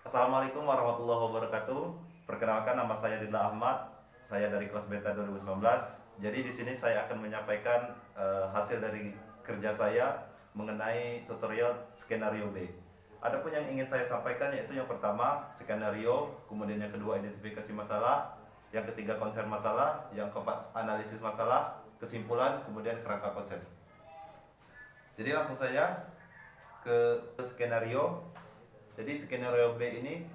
Assalamualaikum warahmatullahi wabarakatuh. Perkenalkan, nama saya Ridla Ahmad. Saya dari kelas Beta 2019. Jadi di sini saya akan menyampaikan hasil dari kerja saya mengenai tutorial skenario B. Adapun yang ingin saya sampaikan yaitu yang pertama skenario, kemudian yang kedua identifikasi masalah, yang ketiga konsen masalah, yang keempat analisis masalah, kesimpulan, kemudian kerangka konsep. Jadi langsung saja ke skenario. Jadi skenario B ini,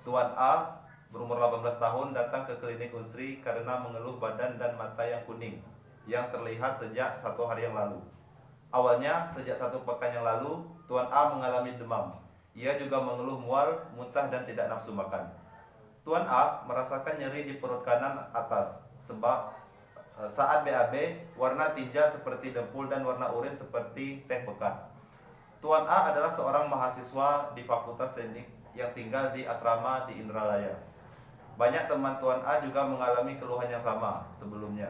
Tuan A berumur 18 tahun datang ke klinik Unsri karena mengeluh badan dan mata yang kuning yang terlihat sejak 1 hari yang lalu. Awalnya sejak 1 pekan yang lalu, Tuan A mengalami demam. Ia juga mengeluh mual, muntah dan tidak nafsu makan. Tuan A merasakan nyeri di perut kanan atas sebab saat BAB warna tinja seperti dempul dan warna urin seperti teh pekat. Tuan A adalah seorang mahasiswa di Fakultas Teknik yang tinggal di asrama di Indralaya. Banyak teman Tuan A juga mengalami keluhan yang sama sebelumnya.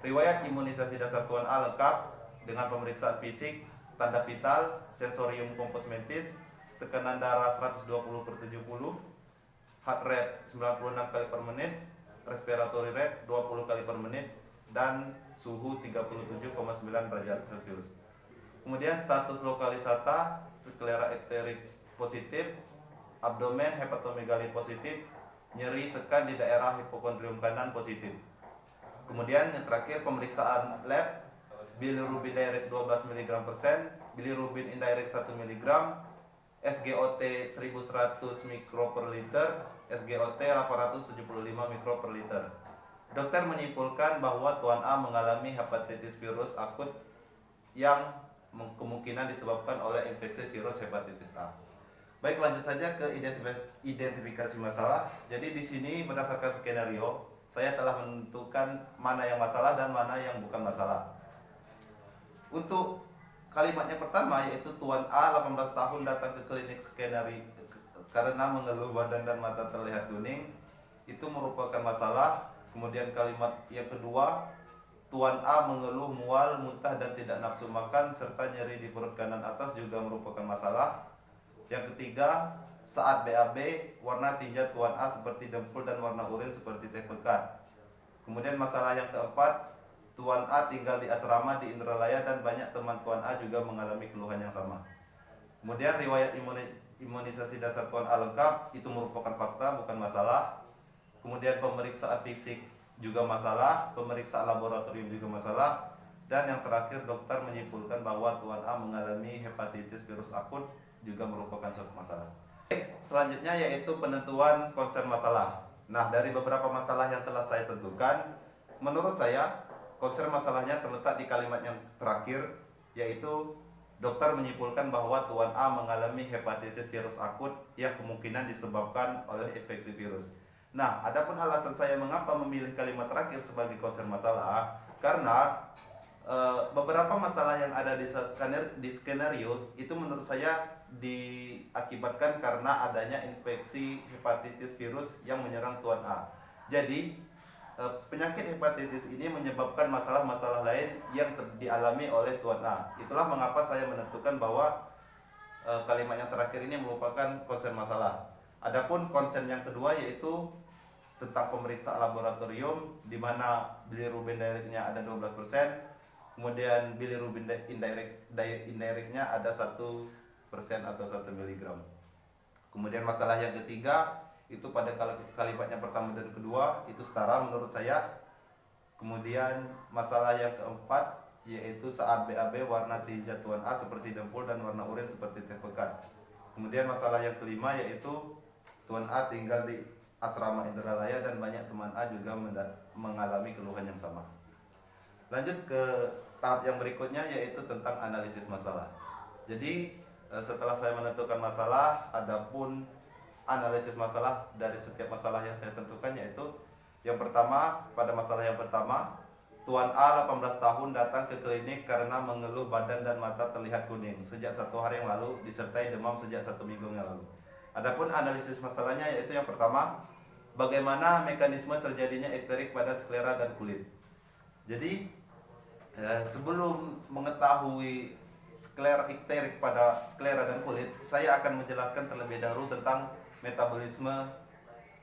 Riwayat imunisasi dasar Tuan A lengkap dengan pemeriksaan fisik, tanda vital, sensorium komposmentis, tekanan darah 120/70, heart rate 96 kali per menit, respiratory rate 20 kali per menit, dan suhu 37,9 derajat Celcius. Kemudian status lokalisata sklera ekterik positif, abdomen hepatomegali positif, nyeri tekan di daerah hipokondrium kanan positif. Kemudian yang terakhir pemeriksaan lab, bilirubin direct 12 mg persen, bilirubin indirect 1 mg, SGOT 1100 mikro per liter, SGOT 875 mikro per liter. Dokter menyimpulkan bahwa Tuan A mengalami hepatitis virus akut yang kemungkinan disebabkan oleh infeksi virus hepatitis A. Baik, lanjut saja ke identifikasi masalah. Jadi di sini berdasarkan skenario, saya telah menentukan mana yang masalah dan mana yang bukan masalah. Untuk kalimatnya pertama yaitu Tuan A 18 tahun datang ke klinik skenario karena mengeluh badan dan mata terlihat kuning, itu merupakan masalah. Kemudian kalimat yang kedua, Tuan A mengeluh mual, muntah dan tidak nafsu makan serta nyeri di perut kanan atas juga merupakan masalah. Yang ketiga, saat BAB warna tinja Tuan A seperti dempul dan warna urin seperti teh pekat. Kemudian masalah yang keempat, Tuan A tinggal di asrama di Indralaya dan banyak teman Tuan A juga mengalami keluhan yang sama. Kemudian riwayat imunisasi dasar Tuan A lengkap, itu merupakan fakta bukan masalah. Kemudian pemeriksaan fisik juga masalah, pemeriksaan laboratorium juga masalah, dan yang terakhir dokter menyimpulkan bahwa Tuan A mengalami hepatitis virus akut juga merupakan suatu masalah. Selanjutnya yaitu penentuan konsen masalah. Nah, dari beberapa masalah yang telah saya tentukan, menurut saya konsen masalahnya terletak di kalimat yang terakhir, yaitu dokter menyimpulkan bahwa Tuan A mengalami hepatitis virus akut yang kemungkinan disebabkan oleh infeksi virus. Nah, adapun alasan saya mengapa memilih kalimat terakhir sebagai konsen masalah, karena beberapa masalah yang ada di skenario itu menurut saya diakibatkan karena adanya infeksi hepatitis virus yang menyerang Tuan A. Jadi penyakit hepatitis ini menyebabkan masalah-masalah lain yang dialami oleh Tuan A. Itulah mengapa saya menentukan bahwa kalimat yang terakhir ini merupakan konsen masalah. Adapun konsen yang kedua yaitu tentang pemeriksaan laboratorium, di mana bilirubin directnya ada 12%, kemudian bilirubin indirectnya ada 1% atau 1 mg. Kemudian masalah yang ketiga itu pada kalimat yang pertama dan kedua itu setara menurut saya. Kemudian masalah yang keempat yaitu saat BAB warna tinja Tuan A seperti dempul dan warna urin seperti teh pekat. Kemudian masalah yang kelima yaitu Tuan A tinggal di asrama Indralaya dan banyak teman A juga mengalami keluhan yang sama. Lanjut ke tahap yang berikutnya yaitu tentang analisis masalah. Jadi setelah saya menentukan masalah, adapun analisis masalah dari setiap masalah yang saya tentukan yaitu yang pertama, pada masalah yang pertama, Tuan A 18 tahun datang ke klinik karena mengeluh badan dan mata terlihat kuning sejak 1 hari yang lalu disertai demam sejak 1 minggu yang lalu. Adapun analisis masalahnya yaitu yang pertama, bagaimana mekanisme terjadinya ekterik pada sklera dan kulit. Jadi sebelum mengetahui ekterik pada sklera dan kulit, saya akan menjelaskan terlebih dahulu tentang metabolisme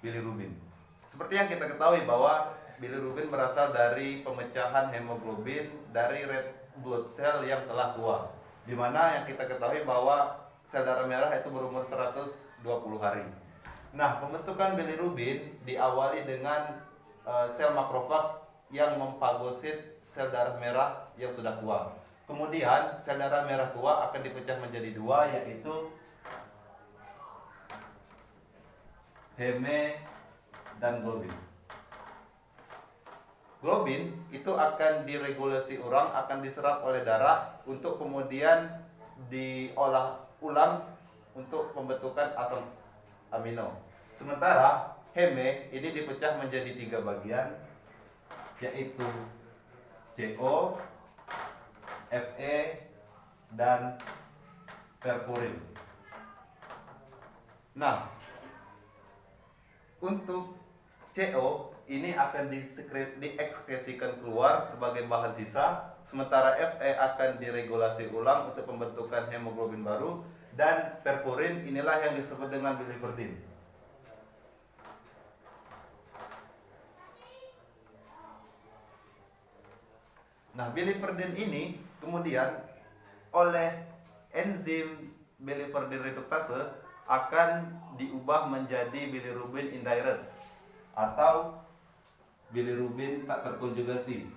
bilirubin. Seperti yang kita ketahui bahwa bilirubin berasal dari pemecahan hemoglobin dari red blood cell yang telah tua, di mana yang kita ketahui bahwa sel darah merah itu berumur 120 hari. Nah, pembentukan bilirubin diawali dengan sel makrofag yang memfagosit sel darah merah yang sudah tua. Kemudian sel darah merah tua akan dipecah menjadi dua, yaitu heme dan globin. Globin itu akan diregulasi ulang, akan diserap oleh darah untuk kemudian diolah ulang untuk pembentukan asam amino. Sementara heme ini dipecah menjadi 3 bagian, yaitu CO, Fe, dan perforin. Nah, untuk CO ini akan diekskresikan keluar sebagai bahan sisa, sementara Fe akan diregulasi ulang untuk pembentukan hemoglobin baru, dan perforin inilah yang disebut dengan biliverdin. Nah, biliverdin ini kemudian oleh enzim biliverdin reduktase akan diubah menjadi bilirubin indirect atau bilirubin tak terkonjugasi.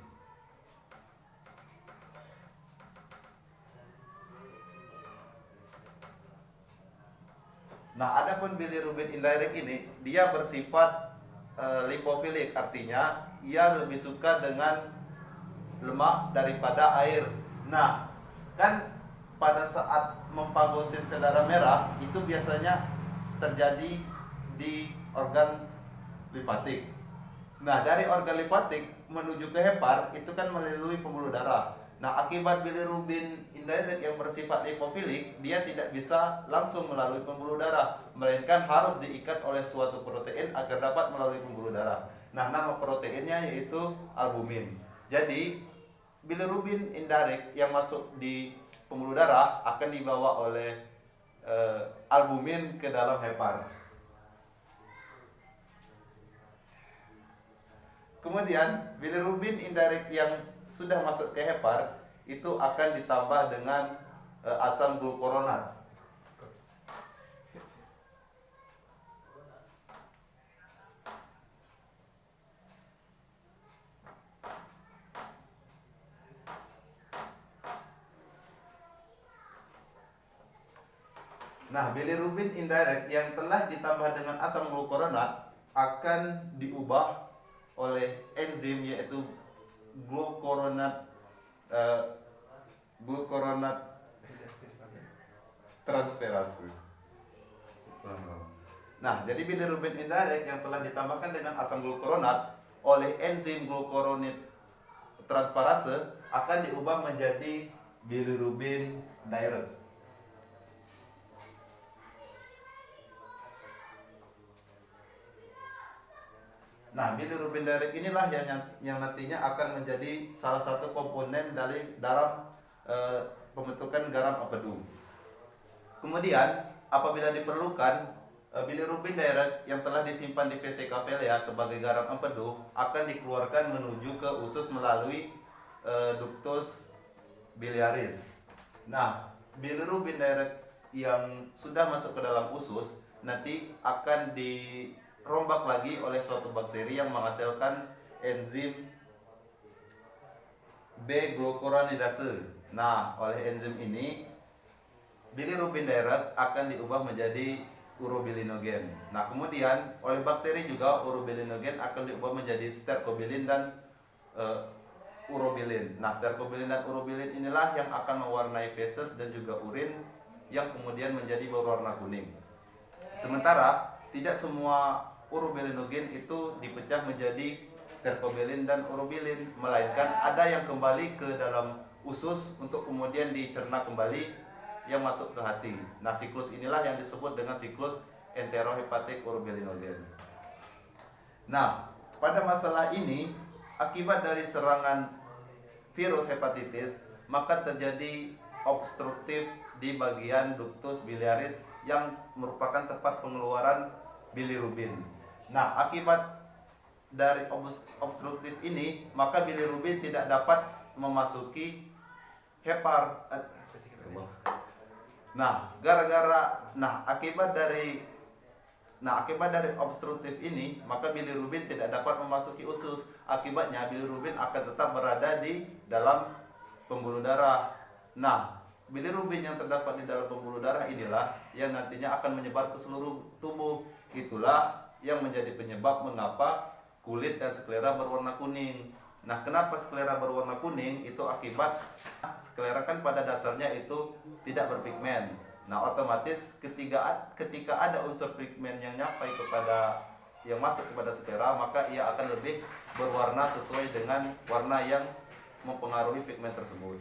Nah, adapun bilirubin indirect ini dia bersifat lipofilik, artinya ia lebih suka dengan lemak daripada air. Nah, kan pada saat memfagosit sel darah merah itu biasanya terjadi di organ limfatik. Nah, dari organ limfatik menuju ke hepar itu kan melalui pembuluh darah. Nah, akibat bilirubin indirect yang bersifat lipofilik, dia tidak bisa langsung melalui pembuluh darah, melainkan harus diikat oleh suatu protein agar dapat melalui pembuluh darah. Nah, nama proteinnya yaitu albumin. Jadi, bilirubin indirect yang masuk di pembuluh darah akan dibawa oleh albumin ke dalam hepar. Kemudian bilirubin indirect yang sudah masuk ke hepar itu akan ditambah dengan asam glukuronat. Nah, bilirubin indirect yang telah ditambah dengan asam glukuronat akan diubah oleh enzim yaitu glukuronat transferase. Nah, jadi bilirubin indirect yang telah ditambahkan dengan asam glukuronat oleh enzim glukuronat transferase akan diubah menjadi bilirubin direct. Nah, bilirubin direct inilah yang nantinya akan menjadi salah satu komponen dalam pembentukan garam empedu. Kemudian, apabila diperlukan, bilirubin direct yang telah disimpan di vesica vilea sebagai garam empedu akan dikeluarkan menuju ke usus melalui ductus biliaris. Nah, bilirubin direct yang sudah masuk ke dalam usus nanti akan dirombak lagi oleh suatu bakteri yang menghasilkan enzim B-glucuronidase. Nah, oleh enzim ini bilirubin direct akan diubah menjadi urobilinogen. Nah, kemudian oleh bakteri juga urobilinogen akan diubah menjadi stercobilin dan urobilin. Nah, stercobilin dan urobilin inilah yang akan mewarnai feses dan juga urin yang kemudian menjadi berwarna kuning. Sementara tidak semua urobilinogen itu dipecah menjadi stercobilin dan urobilin, melainkan ada yang kembali ke dalam usus untuk kemudian dicerna kembali yang masuk ke hati. Nah, siklus inilah yang disebut dengan siklus enterohepatik urobilinogen. Nah, pada masalah ini akibat dari serangan virus hepatitis maka terjadi obstruktif di bagian ductus biliaris yang merupakan tempat pengeluaran bilirubin. Nah, akibat dari obstruktif ini, maka bilirubin tidak dapat memasuki akibat dari obstruktif ini, maka bilirubin tidak dapat memasuki usus. Akibatnya bilirubin akan tetap berada di dalam pembuluh darah. Nah, bilirubin yang terdapat di dalam pembuluh darah inilah yang nantinya akan menyebar ke seluruh tubuh. Itulah yang menjadi penyebab mengapa kulit dan sklera berwarna kuning. Nah, kenapa sklera berwarna kuning? Itu akibat sklera kan pada dasarnya itu tidak berpigmen. Nah, otomatis ketika ada unsur pigmen yang masuk kepada sklera, maka ia akan lebih berwarna sesuai dengan warna yang mempengaruhi pigmen tersebut.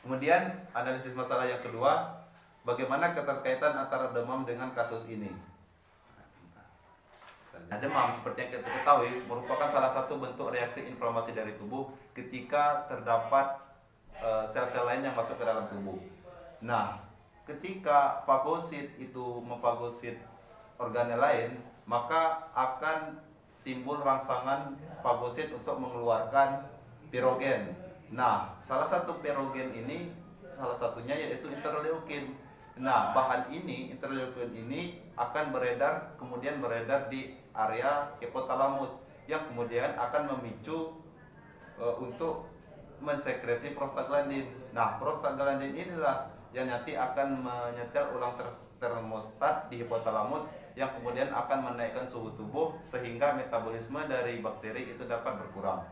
Kemudian analisis masalah yang kedua, bagaimana keterkaitan antara demam dengan kasus ini? Nah, demam seperti yang kita ketahui merupakan salah satu bentuk reaksi inflamasi dari tubuh ketika terdapat sel-sel lain yang masuk ke dalam tubuh. Nah, ketika fagosit itu memfagosit organel lain, maka akan timbul rangsangan fagosit untuk mengeluarkan pirogen. Nah, salah satunya yaitu interleukin. Nah, interleukin ini akan kemudian beredar di area hipotalamus yang kemudian akan memicu untuk mensekresi prostaglandin. Nah, prostaglandin inilah yang nanti akan menyetel ulang termostat di hipotalamus yang kemudian akan menaikkan suhu tubuh sehingga metabolisme dari bakteri itu dapat berkurang.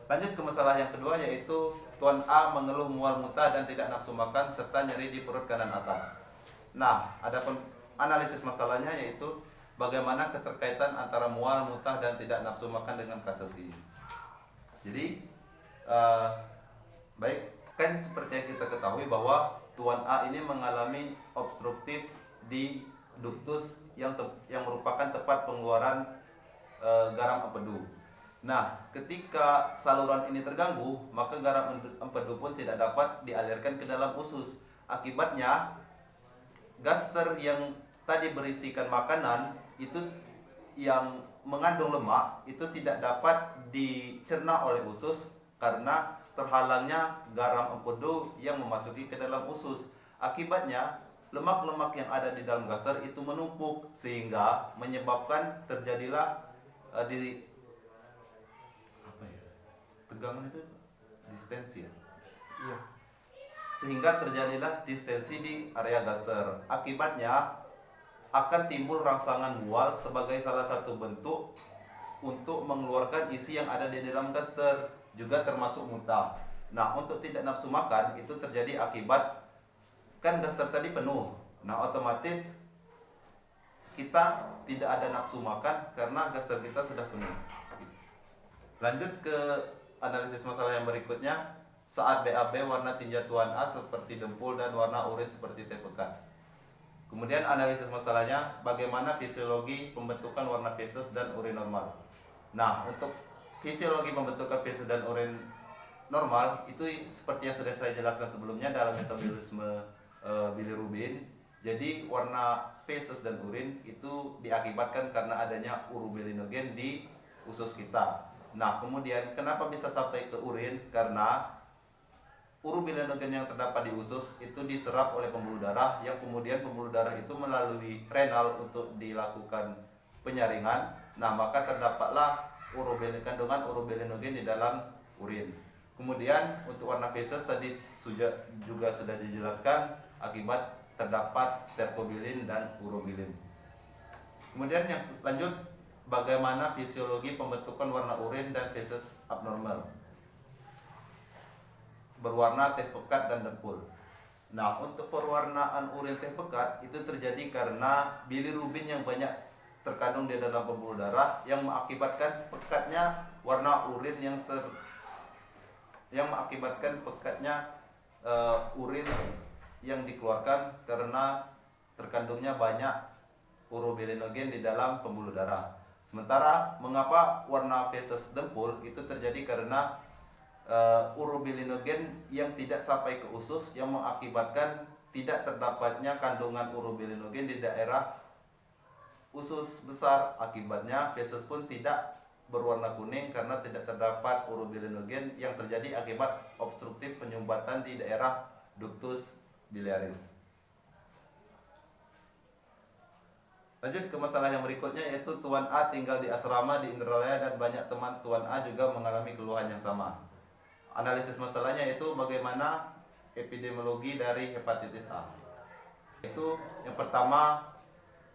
Lanjut ke masalah yang kedua, yaitu Tuan A mengeluh mual muntah dan tidak nafsu makan serta nyeri di perut kanan atas. Nah, adapun analisis masalahnya yaitu bagaimana keterkaitan antara mual muntah dan tidak nafsu makan dengan kasus ini. Jadi, kan seperti yang kita ketahui bahwa Tuan A ini mengalami obstruktif di duktus yang merupakan tempat pengeluaran garam empedu. Nah, ketika saluran ini terganggu, maka garam empedu pun tidak dapat dialirkan ke dalam usus. Akibatnya, gaster yang tadi berisikan makanan itu yang mengandung lemak itu tidak dapat dicerna oleh usus karena terhalangnya garam empedu yang memasuki ke dalam usus. Akibatnya, lemak-lemak yang ada di dalam gaster itu menumpuk sehingga menyebabkan terjadilah tegangan itu distensi ya? Iya. Sehingga terjadilah distensi di area gaster. Akibatnya akan timbul rangsangan mual sebagai salah satu bentuk untuk mengeluarkan isi yang ada di dalam gaster, juga termasuk muntah. Nah, untuk tidak nafsu makan itu terjadi akibat kan gaster tadi penuh. Nah, otomatis kita tidak ada nafsu makan karena gaster kita sudah penuh. Lanjut ke analisis masalah yang berikutnya. Saat BAB warna tinja Tuan A seperti dempul dan warna urin seperti teh pekat. Kemudian analisis masalahnya, bagaimana fisiologi pembentukan warna feses dan urin normal. Nah, untuk fisiologi pembentukan feses dan urin normal itu seperti yang sudah saya jelaskan sebelumnya dalam metabolisme bilirubin. Jadi warna feses dan urin itu diakibatkan karena adanya urobilinogen di usus kita. Nah, kemudian kenapa bisa sampai ke urin? Karena urobilinogen yang terdapat di usus itu diserap oleh pembuluh darah, yang kemudian pembuluh darah itu melalui renal untuk dilakukan penyaringan. Nah, maka terdapatlah kandungan urobilinogen di dalam urin. Kemudian untuk warna feses tadi juga sudah dijelaskan akibat terdapat sterkobilin dan urobilin. Kemudian yang lanjut, bagaimana fisiologi pembentukan warna urin dan feses abnormal berwarna teh pekat dan dempul. Nah, untuk perwarnaan urin teh pekat itu terjadi karena bilirubin yang banyak terkandung di dalam pembuluh darah yang mengakibatkan pekatnya warna urin urin yang dikeluarkan karena terkandungnya banyak urobilinogen di dalam pembuluh darah. Sementara mengapa warna feses dempul itu terjadi karena urobilinogen yang tidak sampai ke usus, yang mengakibatkan tidak terdapatnya kandungan urobilinogen di daerah usus besar. Akibatnya feses pun tidak berwarna kuning karena tidak terdapat urobilinogen yang terjadi akibat obstruktif penyumbatan di daerah ductus biliaris. Lanjut ke masalah yang berikutnya, yaitu Tuan A tinggal di asrama di Indralaya dan banyak teman Tuan A juga mengalami keluhan yang sama. Analisis masalahnya itu bagaimana epidemiologi dari hepatitis A. Itu yang pertama,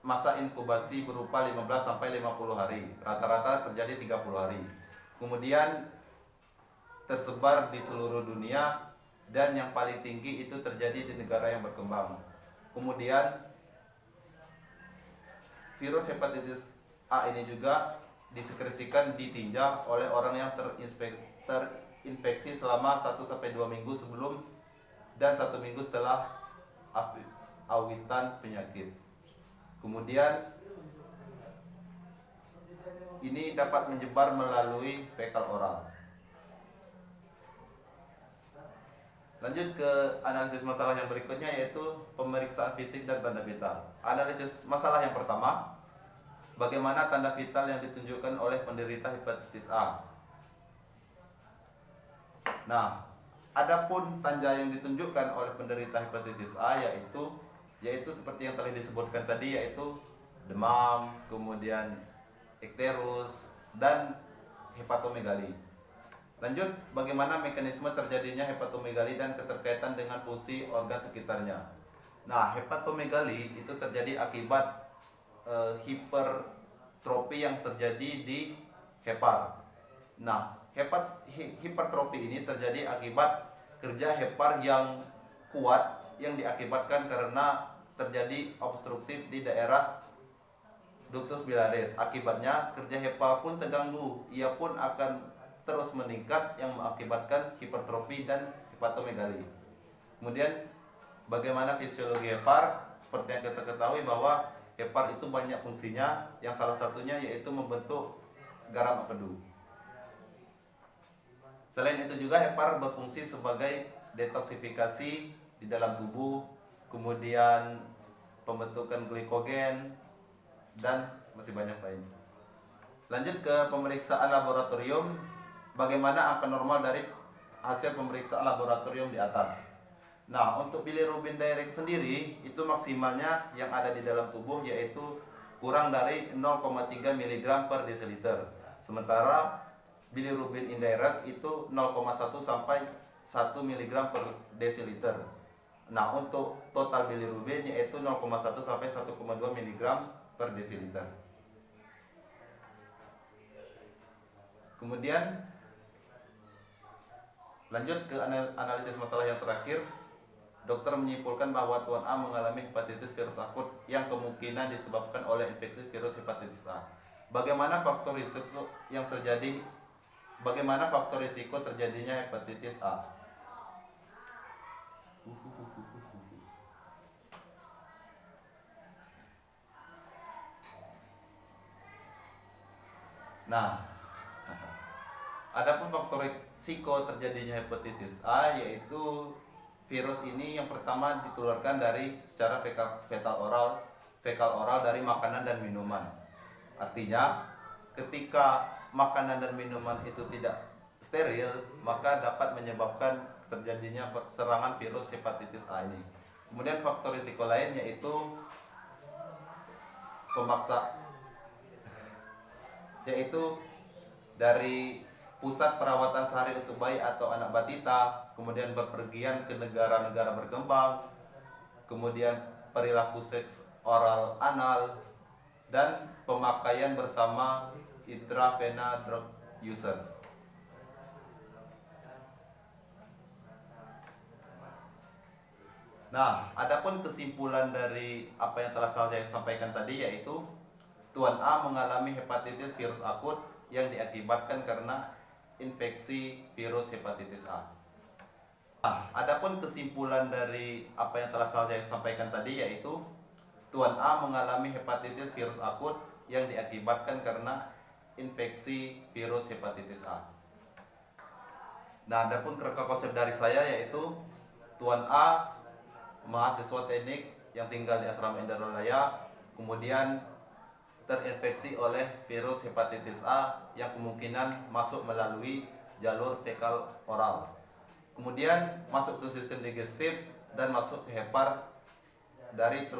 masa inkubasi berupa 15 sampai 50 hari. Rata-rata terjadi 30 hari. Kemudian tersebar di seluruh dunia dan yang paling tinggi itu terjadi di negara yang berkembang. Kemudian virus hepatitis A ini juga disekresikan di tinja oleh orang yang terinfeksi selama 1-2 minggu sebelum dan 1 minggu setelah awitan penyakit. Kemudian ini dapat menyebar melalui fekal oral. Lanjut ke analisis masalah yang berikutnya, yaitu pemeriksaan fisik dan tanda vital. Analisis masalah yang pertama, bagaimana tanda vital yang ditunjukkan oleh penderita hepatitis A. Nah, adapun tanda yang ditunjukkan oleh penderita hepatitis A yaitu seperti yang telah disebutkan tadi, yaitu demam, kemudian ikterus, dan hepatomegali. Lanjut, bagaimana mekanisme terjadinya hepatomegali dan keterkaitan dengan fungsi organ sekitarnya. Nah, hepatomegali itu terjadi akibat hipertrofi yang terjadi di hepar. Nah, hipertrofi ini terjadi akibat kerja hepar yang kuat yang diakibatkan karena terjadi obstruktif di daerah ductus biliaris. Akibatnya kerja hepar pun terganggu, ia pun akan terus meningkat yang mengakibatkan hipertrofi dan hepatomegali. Kemudian bagaimana fisiologi hepar? Seperti yang kita ketahui bahwa hepar itu banyak fungsinya, yang salah satunya yaitu membentuk garam empedu. Selain itu juga hepar berfungsi sebagai detoksifikasi di dalam tubuh, kemudian pembentukan glikogen, dan masih banyak lain. Lanjut ke pemeriksaan laboratorium. Bagaimana angka normal dari hasil pemeriksaan laboratorium di atas. Nah, untuk bilirubin direct sendiri itu maksimalnya yang ada di dalam tubuh yaitu kurang dari 0,3 mg per desiliter. Sementara bilirubin indirect itu 0,1 sampai 1 mg per desiliter. Nah, untuk total bilirubin yaitu 0,1 sampai 1,2 mg per desiliter. Kemudian lanjut ke analisis masalah yang terakhir. Dokter menyimpulkan bahwa Tuan A mengalami hepatitis virus akut yang kemungkinan disebabkan oleh infeksi virus hepatitis A. Bagaimana faktor risiko terjadinya hepatitis A? Nah, adapun faktor risiko terjadinya hepatitis A yaitu virus ini yang pertama ditularkan dari secara fekal oral dari makanan dan minuman. Artinya, ketika makanan dan minuman itu tidak steril, maka dapat menyebabkan terjadinya serangan virus hepatitis A ini. Kemudian faktor risiko lain yaitu yaitu dari pusat perawatan sehari untuk bayi atau anak batita, kemudian berpergian ke negara-negara berkembang, kemudian perilaku seks oral anal, dan pemakaian bersama intravena drug user. Nah, adapun kesimpulan dari apa yang telah saya sampaikan tadi yaitu Tuan A mengalami hepatitis virus akut yang diakibatkan karena infeksi virus hepatitis A. Nah, adapun kesimpulan dari apa yang telah saya sampaikan tadi yaitu Tuan A mengalami hepatitis virus akut yang diakibatkan karena infeksi virus hepatitis A. Nah, adapun kerangka konsep dari saya yaitu Tuan A, mahasiswa teknik yang tinggal di Asrama Indarolaya, kemudian terinfeksi oleh virus hepatitis A yang kemungkinan masuk melalui jalur fekal oral. Kemudian masuk ke sistem digestif dan masuk ke hepar dari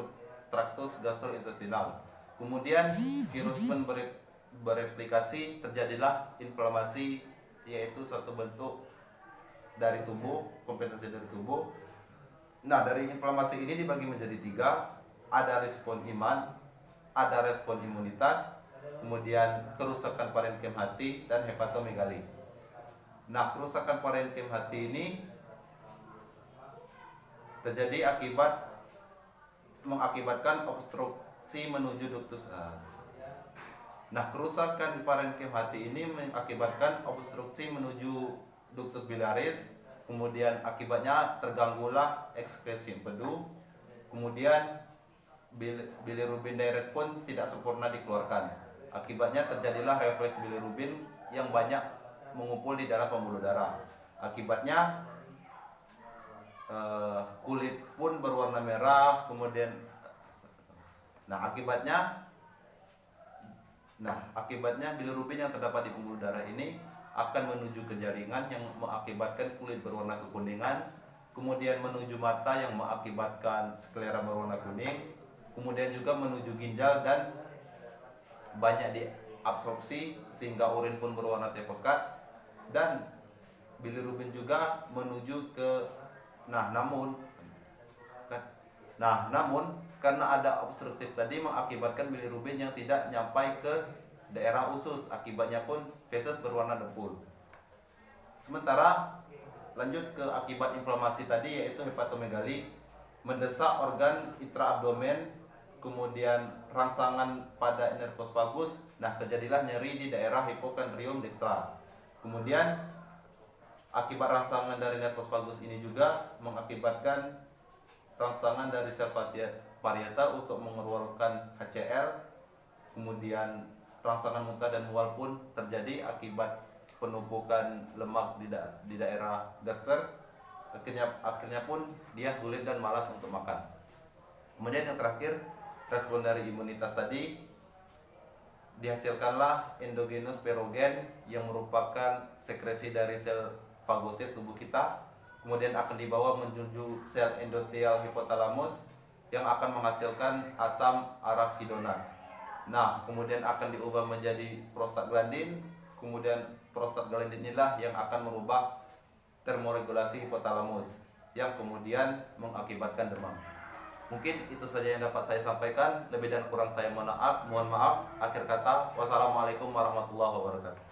traktus gastrointestinal. Kemudian virus pun bereplikasi, terjadilah inflamasi, yaitu suatu bentuk dari tubuh, kompensasi dari tubuh. Nah, dari inflamasi ini dibagi menjadi 3. Ada respon iman, ada respon imunitas, kemudian kerusakan parenkim hati dan hepatomegali. Nah, kerusakan parenkim hati ini terjadi mengakibatkan obstruksi menuju ductus A. Nah, kerusakan parenkim hati ini mengakibatkan obstruksi menuju ductus biliaris, kemudian akibatnya terganggulah ekskresi empedu, kemudian bilirubin direct pun tidak sempurna dikeluarkan. Akibatnya terjadilah refleks bilirubin yang banyak mengumpul di dalam pembuluh darah. Akibatnya kulit pun berwarna merah, kemudian akibatnya bilirubin yang terdapat di pembuluh darah ini akan menuju ke jaringan yang mengakibatkan kulit berwarna kekuningan, kemudian menuju mata yang mengakibatkan sklera berwarna kuning, kemudian juga menuju ginjal dan banyak diabsorpsi sehingga urin pun berwarna teh pekat, dan bilirubin juga menuju ke namun karena ada obstruktif tadi mengakibatkan bilirubin yang tidak nyampai ke daerah usus, akibatnya pun feses berwarna dempul. Sementara lanjut ke akibat inflamasi tadi, yaitu hepatomegali, mendesak organ intraabdomen, kemudian rangsangan pada nervus vagus. Nah, terjadilah nyeri di daerah hipokondrium dextra. Kemudian akibat rangsangan dari nervus vagus ini juga mengakibatkan rangsangan dari sel parietal untuk mengeluarkan HCl, kemudian rangsangan muntah dan mual pun terjadi akibat penumpukan lemak di daerah gaster. Akhirnya pun dia sulit dan malas untuk makan. Kemudian yang terakhir, respon dari imunitas tadi, dihasilkanlah endogenous perogen yang merupakan sekresi dari sel fagosit tubuh kita, kemudian akan dibawa menuju sel endotelial hipotalamus yang akan menghasilkan asam arachidonat. Nah, kemudian akan diubah menjadi prostaglandin, kemudian prostaglandin inilah yang akan merubah termoregulasi hipotalamus yang kemudian mengakibatkan demam. Mungkin itu saja yang dapat saya sampaikan. Lebih dan kurang saya mohon maaf. Akhir kata, wassalamualaikum warahmatullahi wabarakatuh.